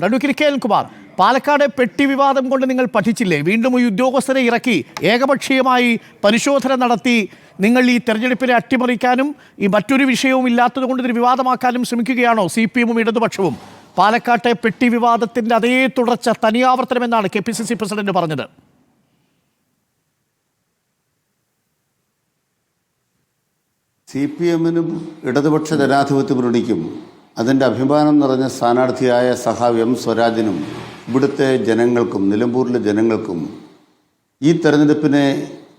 Advocate K L Kumar, Palakkad പെട്ടി വിവാദം കൊണ്ട് നിങ്ങൾ പഠിച്ചില്ലേ? വീണ്ടും ഈ ഉദ്യോഗസ്ഥരെ ഇറക്കി ഏകപക്ഷീയമായി പരിശോധന നടത്തി നിങ്ങൾ ഈ തെരഞ്ഞെടുപ്പിനെ അട്ടിമറിക്കാനും ഈ മറ്റൊരു വിഷയവും ഇല്ലാത്തത് കൊണ്ട് ഇതൊരു വിവാദമാക്കാനും ശ്രമിക്കുകയാണോ CPM-ഉം ഇടതുപക്ഷവും? പാലക്കാട്ടെ പെട്ടി വിവാദത്തിന്റെ അതേ തുടർച്ച തനിയാവർത്തനമെന്നാണ് KPCC പ്രസിഡന്റ് പറഞ്ഞത്. CPM-നും ഇടതുപക്ഷ ജനാധിപത്യ മുന്നണിക്കും അതിൻ്റെ അഭിമാനം നിറഞ്ഞ സ്ഥാനാർത്ഥിയായ സഖാവ് M സ്വരാജിനും ഇവിടുത്തെ ജനങ്ങൾക്കും നിലമ്പൂരിലെ ജനങ്ങൾക്കും ഈ തെരഞ്ഞെടുപ്പിനെ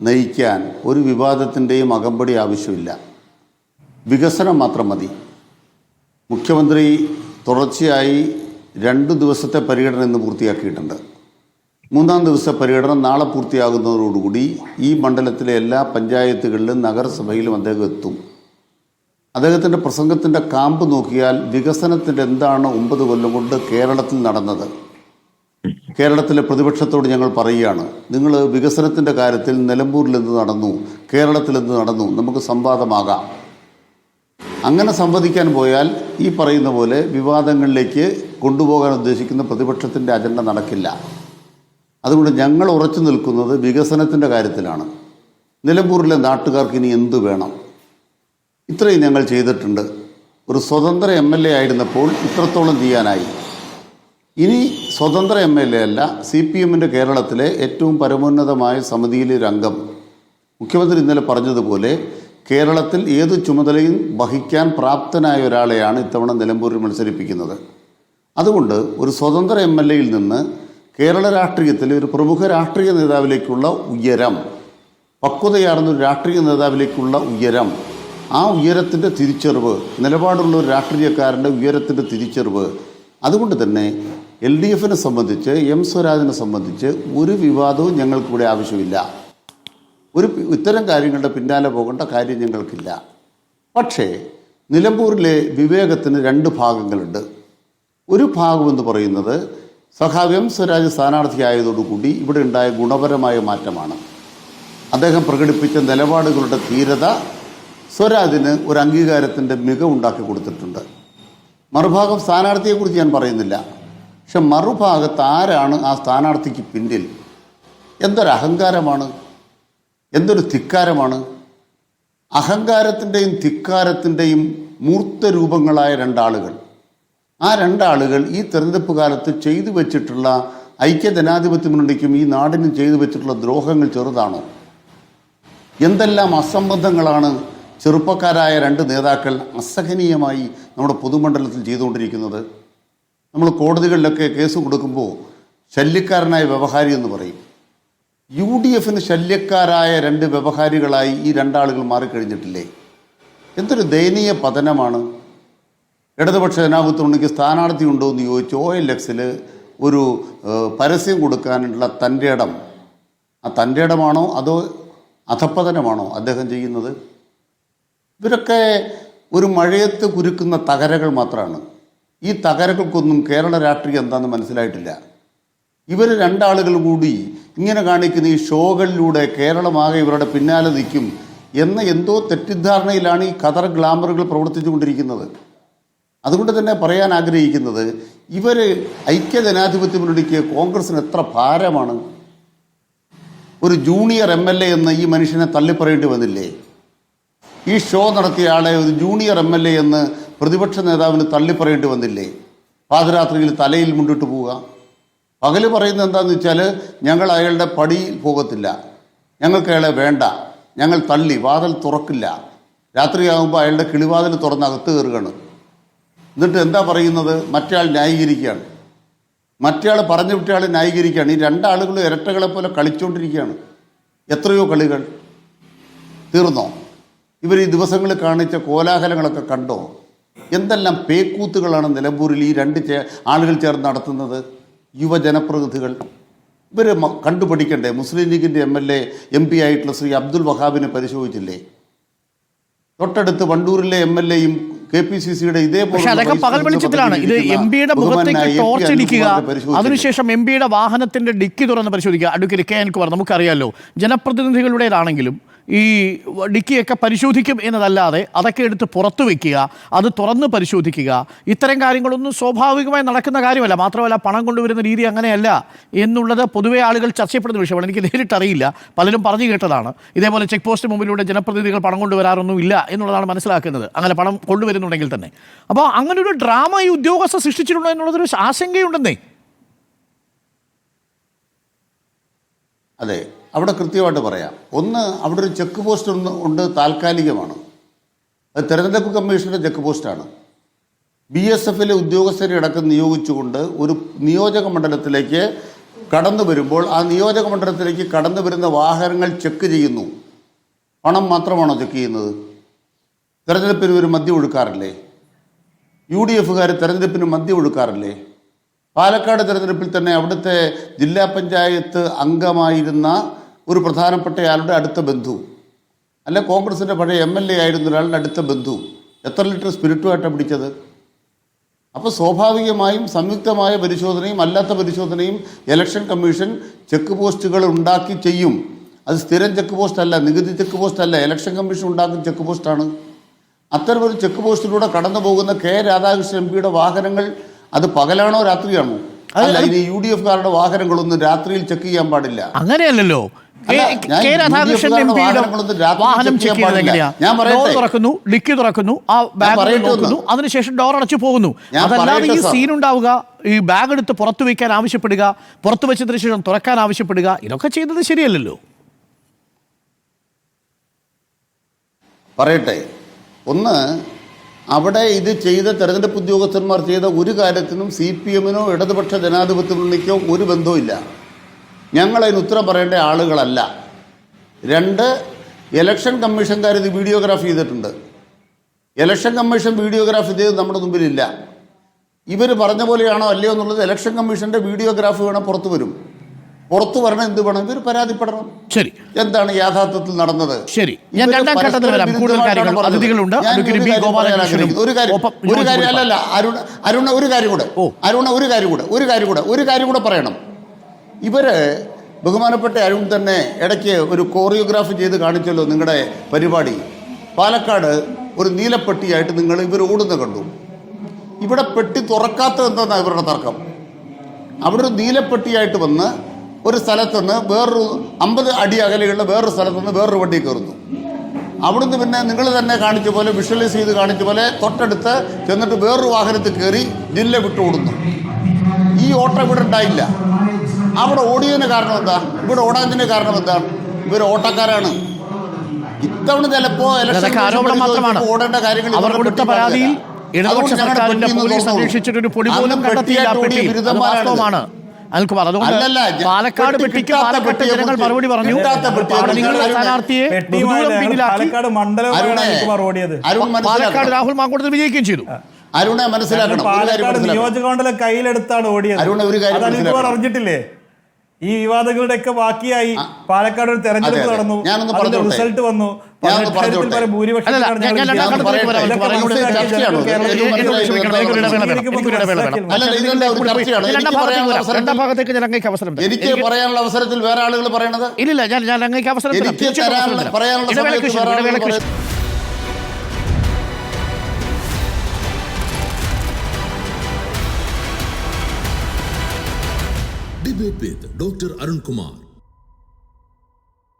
നയിക്കാൻ ഒരു വിവാദത്തിൻ്റെയും അകമ്പടി ആവശ്യമില്ല. വികസനം മാത്രം മതി. മുഖ്യമന്ത്രി തുടർച്ചയായി 2 ദിവസത്തെ പര്യടനം ഇന്ന് പൂർത്തിയാക്കിയിട്ടുണ്ട്. 3-ാം ദിവസത്തെ പര്യടനം നാളെ പൂർത്തിയാകുന്നതോടുകൂടി ഈ മണ്ഡലത്തിലെ എല്ലാ പഞ്ചായത്തുകളിലും നഗരസഭയിലും അദ്ദേഹം എത്തും. അദ്ദേഹത്തിൻ്റെ പ്രസംഗത്തിൻ്റെ കാമ്പ് നോക്കിയാൽ വികസനത്തിൻ്റെ എന്താണ് 9 കൊല്ലം കൊണ്ട് കേരളത്തിൽ നടന്നത്. കേരളത്തിലെ പ്രതിപക്ഷത്തോട് ഞങ്ങൾ പറയുകയാണ്, നിങ്ങൾ വികസനത്തിൻ്റെ കാര്യത്തിൽ നിലമ്പൂരിൽ എന്ത് നടന്നു, കേരളത്തിൽ എന്ത് നടന്നു, നമുക്ക് സംവാദമാകാം. അങ്ങനെ സംവദിക്കാൻ പോയാൽ ഈ പറയുന്ന പോലെ വിവാദങ്ങളിലേക്ക് കൊണ്ടുപോകാൻ ഉദ്ദേശിക്കുന്ന പ്രതിപക്ഷത്തിൻ്റെ അജണ്ട നടക്കില്ല. അതുകൊണ്ട് ഞങ്ങൾ ഉറച്ചു നിൽക്കുന്നത് വികസനത്തിൻ്റെ കാര്യത്തിലാണ്. നിലമ്പൂരിലെ നാട്ടുകാർക്ക് ഇനി എന്തു വേണം? ഇത്രയും ഞങ്ങൾ ചെയ്തിട്ടുണ്ട്. ഒരു സ്വതന്ത്ര MLA ആയിരുന്നപ്പോൾ ഇത്രത്തോളം ചെയ്യാനായി. ഇനി സ്വതന്ത്ര MLA അല്ല, CPM-ൻ്റെ കേരളത്തിലെ ഏറ്റവും പരമോന്നതമായ സമിതിയിലെ ഒരു അംഗം. മുഖ്യമന്ത്രി ഇന്നലെ പറഞ്ഞതുപോലെ കേരളത്തിൽ ഏത് ചുമതലയും വഹിക്കാൻ പ്രാപ്തനായ ഒരാളെയാണ് ഇത്തവണ നിലമ്പൂരിൽ മത്സരിപ്പിക്കുന്നത്. അതുകൊണ്ട് ഒരു സ്വതന്ത്ര MLA-യിൽ നിന്ന് കേരള രാഷ്ട്രീയത്തിലെ ഒരു പ്രമുഖ രാഷ്ട്രീയ നേതാവിലേക്കുള്ള ഉയരം, പക്വതയാർന്ന ഒരു രാഷ്ട്രീയ നേതാവിലേക്കുള്ള ഉയരം, ആ ഉയരത്തിൻ്റെ തിരിച്ചറിവ്, നിലപാടുള്ള ഒരു രാഷ്ട്രീയക്കാരൻ്റെ ഉയരത്തിൻ്റെ തിരിച്ചറിവ്. അതുകൊണ്ട് തന്നെ LDF-നെ സംബന്ധിച്ച്, M സ്വരാജിനെ സംബന്ധിച്ച് ഒരു വിവാദവും ഞങ്ങൾക്കിവിടെ ആവശ്യമില്ല. ഇത്തരം കാര്യങ്ങളുടെ പിന്നാലെ പോകേണ്ട കാര്യം ഞങ്ങൾക്കില്ല. പക്ഷേ നിലമ്പൂരിലെ വിവേകത്തിന് 2 ഭാഗങ്ങളുണ്ട്. ഒരു ഭാഗമെന്ന് പറയുന്നത് സഖാവ് M സ്വരാജ് സ്ഥാനാർത്ഥിയായതോടുകൂടി ഇവിടെ ഉണ്ടായ ഗുണപരമായ മാറ്റമാണ്. അദ്ദേഹം പ്രകടിപ്പിച്ച നിലപാടുകളുടെ ധീരത സ്വരാജിന് ഒരു അംഗീകാരത്തിൻ്റെ മികവുണ്ടാക്കി കൊടുത്തിട്ടുണ്ട്. മറുഭാഗം സ്ഥാനാർത്ഥിയെക്കുറിച്ച് ഞാൻ പറയുന്നില്ല. പക്ഷെ മറുഭാഗത്ത് ആരാണ് ആ സ്ഥാനാർത്ഥിക്ക് പിന്നിൽ? എന്തൊരു അഹങ്കാരമാണ്, എന്തൊരു ധിക്കാരമാണ്. അഹങ്കാരത്തിൻ്റെയും ധിക്കാരത്തിൻ്റെയും മൂർത്ത രൂപങ്ങളായ 2 ആളുകൾ. ആ 2 ആളുകൾ ഈ തെരഞ്ഞെടുപ്പ് കാലത്ത് ചെയ്തു വെച്ചിട്ടുള്ള ഐക്യജനാധിപത്യ മുന്നണിക്കും ഈ നാടിനും ചെയ്തു വെച്ചിട്ടുള്ള ദ്രോഹങ്ങൾ ചെറുതാണോ? എന്തെല്ലാം അസംബന്ധങ്ങളാണ് ചെറുപ്പക്കാരായ 2 നേതാക്കൾ അസഹനീയമായി നമ്മുടെ പൊതുമണ്ഡലത്തിൽ ചെയ്തുകൊണ്ടിരിക്കുന്നത്. നമ്മൾ കോടതികളിലൊക്കെ കേസ് കൊടുക്കുമ്പോൾ ശല്യക്കാരനായ വ്യവഹാരി എന്ന് പറയും. UDF-ന് ശല്യക്കാരായ 2 വ്യവഹാരികളായി ഈ 2 ആളുകൾ മാറിക്കഴിഞ്ഞിട്ടില്ലേ? എന്തൊരു ദയനീയ പതനമാണ്. ഇടതുപക്ഷ ജനാധിപത്യ മുന്നണിക്ക് സ്ഥാനാർത്ഥി ഉണ്ടോ എന്ന് ചോദിച്ചു OLX-ൽ ഒരു പരസ്യം കൊടുക്കാനുള്ള തൻ്റെ ഇടം, ആ തൻ്റെ ഇടമാണോ അതോ അധപ്പതനമാണോ അദ്ദേഹം ചെയ്യുന്നത്? ഇവരൊക്കെ ഒരു മഴയത്ത് കുരുക്കുന്ന തകരകൾ മാത്രമാണ്. ഈ തകരകൾക്കൊന്നും കേരള രാഷ്ട്രീയം എന്താണെന്ന് മനസ്സിലായിട്ടില്ല. ഇവർ 2 ആളുകൾ കൂടി ഇങ്ങനെ കാണിക്കുന്ന ഈ ഷോകളിലൂടെ കേരളമാകെ ഇവരുടെ പിന്നാലെ നിൽക്കും എന്ന എന്തോ തെറ്റിദ്ധാരണയിലാണ് ഈ ഖദർ ഗ്ലാമറുകൾ പ്രവർത്തിച്ചു കൊണ്ടിരിക്കുന്നത്. അതുകൊണ്ട് തന്നെ പറയാൻ ആഗ്രഹിക്കുന്നത്, ഇവർ ഐക്യജനാധിപത്യ മുന്നണിക്ക് കോൺഗ്രസിന് എത്ര ഭാരമാണ്. ഒരു ജൂനിയർ MLA എന്ന് ഈ മനുഷ്യനെ തള്ളിപ്പറയേണ്ടി വന്നില്ലേ? ഈ ഷോ നടത്തിയ ആളെ ഒരു ജൂനിയർ MLA എന്ന് പ്രതിപക്ഷ നേതാവിന് തള്ളിപ്പറയേണ്ടി വന്നില്ലേ? പാതിരാത്രിയിൽ തലയിൽ മുണ്ടിട്ട് പോവുക. പകല് പറയുന്നത് എന്താണെന്ന് വെച്ചാൽ, ഞങ്ങൾ അയാളുടെ പടിയിൽ പോകത്തില്ല, ഞങ്ങൾക്ക് അയാളെ വേണ്ട, ഞങ്ങൾ തള്ളി വാതിൽ തുറക്കില്ല. രാത്രിയാകുമ്പോൾ അയാളുടെ കിളിവാതിൽ തുറന്ന് അകത്ത് കയറുകയാണ്. എന്നിട്ട് എന്താ പറയുന്നത്? മറ്റേ ആൾ ന്യായീകരിക്കുകയാണ്. മറ്റേ ആൾ പറഞ്ഞു വിട്ട ആൾ ന്യായീകരിക്കുകയാണ്. ഈ 2 ആളുകളും ഇരട്ടകളെ പോലെ കളിച്ചുകൊണ്ടിരിക്കുകയാണ്. എത്രയോ കളികൾ തീർന്നോ? ഇവർ ഈ ദിവസങ്ങളിൽ കാണിച്ച കോലാഹലങ്ങളൊക്കെ കണ്ടോ? എന്തെല്ലാം പേക്കൂത്തുകളാണ് നിലമ്പൂരിൽ ഈ 2 ആളുകൾ ചേർന്ന് നടത്തുന്നത്. യുവജനപ്രതിനിധികൾ ഇവർ കണ്ടുപഠിക്കണ്ടേ? മുസ്ലിം ലീഗിൻ്റെ MLA MP ആയിട്ടുള്ള ശ്രീ അബ്ദുൽ വഹാബിനെ പരിശോധിച്ചില്ലേ? തൊട്ടടുത്ത് വണ്ടൂരിലെ MLA-യും KPCCയുടെ പക്ഷെ അതൊക്കെ പകൽ വെളിച്ചത്തിലാണ്. ഇത് MP-യുടെ മുഖത്തേക്ക് ടോർച്ച് അടിക്കുക, അതിനുശേഷം MP-യുടെ വാഹനത്തിന്റെ ഡിക്കി തുറന്ന് പരിശോധിക്കുക. അഡ്വക്കേറ്റ് കെ അനിൽകുമാർ, നമുക്കറിയാലോ ജനപ്രതിനിധികളുടേതാണെങ്കിലും ഈ ഡിക്കിയൊക്കെ പരിശോധിക്കും എന്നതല്ലാതെ അതൊക്കെ എടുത്ത് പുറത്തു വയ്ക്കുക, അത് തുറന്ന് പരിശോധിക്കുക, ഇത്തരം കാര്യങ്ങളൊന്നും സ്വാഭാവികമായി നടക്കുന്ന കാര്യമല്ല. മാത്രമല്ല പണം കൊണ്ടുവരുന്ന രീതി അങ്ങനെയല്ല എന്നുള്ളത് പൊതുവെ ആളുകൾ ചർച്ചപ്പെടുന്ന വിഷയമാണ്. എനിക്ക് നേരിട്ടറിയില്ല, പലരും പറഞ്ഞു കേട്ടതാണ്. ഇതേപോലെ ചെക്ക് പോസ്റ്റ് മുമ്പിലൂടെ ജനപ്രതിനിധികൾ പണം കൊണ്ടുവരാറൊന്നും ഇല്ല എന്നുള്ളതാണ് മനസ്സിലാക്കുന്നത്, അങ്ങനെ പണം കൊണ്ടുവരുന്നുണ്ടെങ്കിൽ തന്നെ. അപ്പോൾ അങ്ങനെ ഒരു ഡ്രാമ ഈ ഉദ്യോഗസ്ഥർ സൃഷ്ടിച്ചിട്ടുണ്ടോ എന്നുള്ളതൊരു ആശങ്കയുണ്ടെന്നേ. അതെ, അവിടെ കൃത്യമായിട്ട് പറയാം. ഒന്ന്, അവിടെ ഒരു ചെക്ക് പോസ്റ്റ് ഉണ്ട്, താൽക്കാലികമാണ്. അത് തെരഞ്ഞെടുപ്പ് കമ്മീഷൻ്റെ ചെക്ക് പോസ്റ്റാണ്. BSFലെ ഉദ്യോഗസ്ഥരെ അടക്കം നിയോഗിച്ചുകൊണ്ട് ഒരു നിയോജക മണ്ഡലത്തിലേക്ക് കടന്നു വരുമ്പോൾ ആ നിയോജക മണ്ഡലത്തിലേക്ക് കടന്നു വരുന്ന വാഹനങ്ങൾ ചെക്ക് ചെയ്യുന്നു. പണം മാത്രമാണോ ചെക്ക് ചെയ്യുന്നത്? തെരഞ്ഞെടുപ്പിന് ഒരു മദ്യം ഒഴുക്കാറില്ലേ? UDFകാർ തെരഞ്ഞെടുപ്പിന് മദ്യം ഒഴുക്കാറില്ലേ? പാലക്കാട് തെരഞ്ഞെടുപ്പിൽ തന്നെ അവിടുത്തെ ജില്ലാ പഞ്ചായത്ത് അംഗമായിരുന്ന ഒരു പ്രധാനപ്പെട്ടയാളുടെ അടുത്ത ബന്ധു, അല്ല കോൺഗ്രസിൻ്റെ പഴയ MLA ആയിരുന്ന ഒരാളുടെ അടുത്ത ബന്ധു എത്ര ലിറ്റർ സ്പിരിറ്റുമായിട്ടാണ് പിടിച്ചത്? അപ്പോൾ സ്വാഭാവികമായും സംയുക്തമായ പരിശോധനയും അല്ലാത്ത പരിശോധനയും ഇലക്ഷൻ കമ്മീഷൻ ചെക്ക് പോസ്റ്റുകൾ ഉണ്ടാക്കി ചെയ്യും. അത് സ്ഥിരം ചെക്ക് പോസ്റ്റ് അല്ല, നികുതി ചെക്ക് പോസ്റ്റ് അല്ല, ഇലക്ഷൻ കമ്മീഷൻ ഉണ്ടാക്കുന്ന ചെക്ക് പോസ്റ്റാണ്. അത്തരമൊരു ചെക്ക് പോസ്റ്റിലൂടെ കടന്നു പോകുന്ന രാധാകൃഷ്ണൻ MP-യുടെ വാഹനങ്ങൾ അത് പകലാണോ രാത്രിയാണോ? അല്ല, ഇനി UDFകാരുടെ വാഹനങ്ങളൊന്നും രാത്രിയിൽ ചെക്ക് ചെയ്യാൻ പാടില്ല. അങ്ങനെയല്ലോ. രാധാകൃഷ്ണൻ MP-യുടെ വാഹനം ചെക്ക് ചെയ്യുന്നത് എങ്ങനെയാ? ഡോർ തുറക്കുന്നു, ഡിക്കി തുറക്കുന്നു, ആ ബാഗ് നോക്കുന്നു, അതിനുശേഷം ഡോർ അടച്ചു പോകുന്നു. അതല്ലാതെ ഈ സീൻ ഉണ്ടാവുക, ഈ ബാഗ് എടുത്ത് പുറത്തു വയ്ക്കാൻ ആവശ്യപ്പെടുക, പുറത്തു വെച്ചതിന് ശേഷം തുറക്കാൻ ആവശ്യപ്പെടുക, ഇതൊക്കെ ചെയ്തത് ശരിയല്ലല്ലോ. പറയട്ടെ, ഒന്ന്, അവിടെ ഇത് ചെയ്ത തെരഞ്ഞെടുപ്പ് ഉദ്യോഗസ്ഥന്മാർ ചെയ്ത ഒരു കാര്യത്തിനും CPM-നോ ഇടതുപക്ഷ ജനാധിപത്യ മുന്നണിക്കോ ഒരു ബന്ധവുമില്ല. ഞങ്ങളതിന് ഉത്തരം പറയേണ്ട ആളുകളല്ല. രണ്ട്, ഇലക്ഷൻ കമ്മീഷൻകാർ ഇത് വീഡിയോഗ്രാഫ് ചെയ്തിട്ടുണ്ട്. ഇലക്ഷൻ കമ്മീഷൻ വീഡിയോഗ്രാഫ് ചെയ്ത് നമ്മുടെ മുമ്പിലില്ല. ഇവർ പറഞ്ഞ പോലെയാണോ അല്ലയോ എന്നുള്ളത് ഇലക്ഷൻ കമ്മീഷൻ്റെ വീഡിയോഗ്രാഫ് വേണം പുറത്തു വരും. പുറത്തു വരണം, എന്ത് വേണം? ഇവർ പരാതിപ്പെടണം. ശരി, എന്താണ് യാഥാർത്ഥ്യത്തിൽ നടന്നത്? ശരി, ഞാൻ രണ്ടാം ഘട്ടത്തിൽ വരാം. കൂടുതൽ കാര്യങ്ങൾ അതിഥികളുണ്ട്. ഒരു കാര്യം അല്ലല്ല, അരുണ ഒരു കാര്യം കൂടെ പറയണം. ഇവര് ബഹുമാനപ്പെട്ട അരുൺ തന്നെ ഇടയ്ക്ക് ഒരു കോറിയോഗ്രാഫ് ചെയ്ത് കാണിച്ചല്ലോ നിങ്ങളുടെ പരിപാടി. പാലക്കാട് ഒരു നീലപ്പെട്ടിയായിട്ട് ഇവർ ഓടുന്ന കണ്ടു. ഇവിടെ പെട്ടി തുറക്കാത്തത് എന്താണെന്നാണ് ഇവരുടെ തർക്കം. അവിടെ ഒരു നീലപ്പെട്ടിയായിട്ട് വന്ന് ഒരു സ്ഥലത്തുനിന്ന് വേറൊരു 50 അടി അകലെയുള്ള വേറൊരു സ്ഥലത്തുനിന്ന് വേറൊരു വണ്ടി കയറുന്നു. അവിടുന്ന് പിന്നെ നിങ്ങൾ തന്നെ കാണിച്ച പോലെ, വിഷ്വലൈസ് ചെയ്ത് കാണിച്ച പോലെ തൊട്ടടുത്ത് ചെന്നിട്ട് വേറൊരു വാഹനത്തിൽ കയറി ജില്ല വിട്ട് ഓടുന്നു. ഈ ഓട്ടം ഇവിടെ ഉണ്ടായില്ല. അവിടെ ഓടിയതിന് കാരണം എന്താ? ഇവിടെ ഓടാതിന് കാരണം എന്താണ്? ഇവർ ഓട്ടക്കാരാണ്. ഇത്തവണ ചിലപ്പോ ആരോപണം മാത്രമാണ്. ഓടേണ്ട കാര്യങ്ങൾ അവർ കൊടുത്ത പരാതിയിൽ ഇടതുപക്ഷ സർക്കാരിന്റെ പോലീസ് അന്വേഷിച്ചിട്ടൊരു പൊടി പോലും കണ്ടെത്തിയില്ല. പെട്ടി അത് വാസ്തവമാണ് അനിൽകുമാർ. അതുകൊണ്ട് പാലക്കാട് പെട്ടിക്ക് പാലക്കാട് ജനങ്ങൾ മറുപടി പറഞ്ഞു. നിങ്ങൾ സ്ഥാനാർത്ഥിയെ പാലക്കാട് രാഹുൽ മാങ്കൂട്ടത്തിൽ വിജയിക്കുകയും ചെയ്തു. അരുണെ മനസ്സിലാക്കണം, പാലക്കാട് നിയോജകമണ്ഡലം കയ്യിലെടുത്താണ് ഓടിയത്. അറിഞ്ഞിട്ടില്ലേ? ഈ വിവാദങ്ങളുടെ ഒക്കെ ബാക്കിയായി പാലക്കാട് ഒരു തെരഞ്ഞെടുപ്പ് നടന്നു, റിസൾട്ട് വന്നു. എനിക്ക് പറയാനുള്ള അവസരത്തിൽ വേറെ ആളുകൾ പറയണത് ഇല്ല, ഞാൻ അങ്ങേക്ക് അവസരം Debate with Dr. Arun Kumar.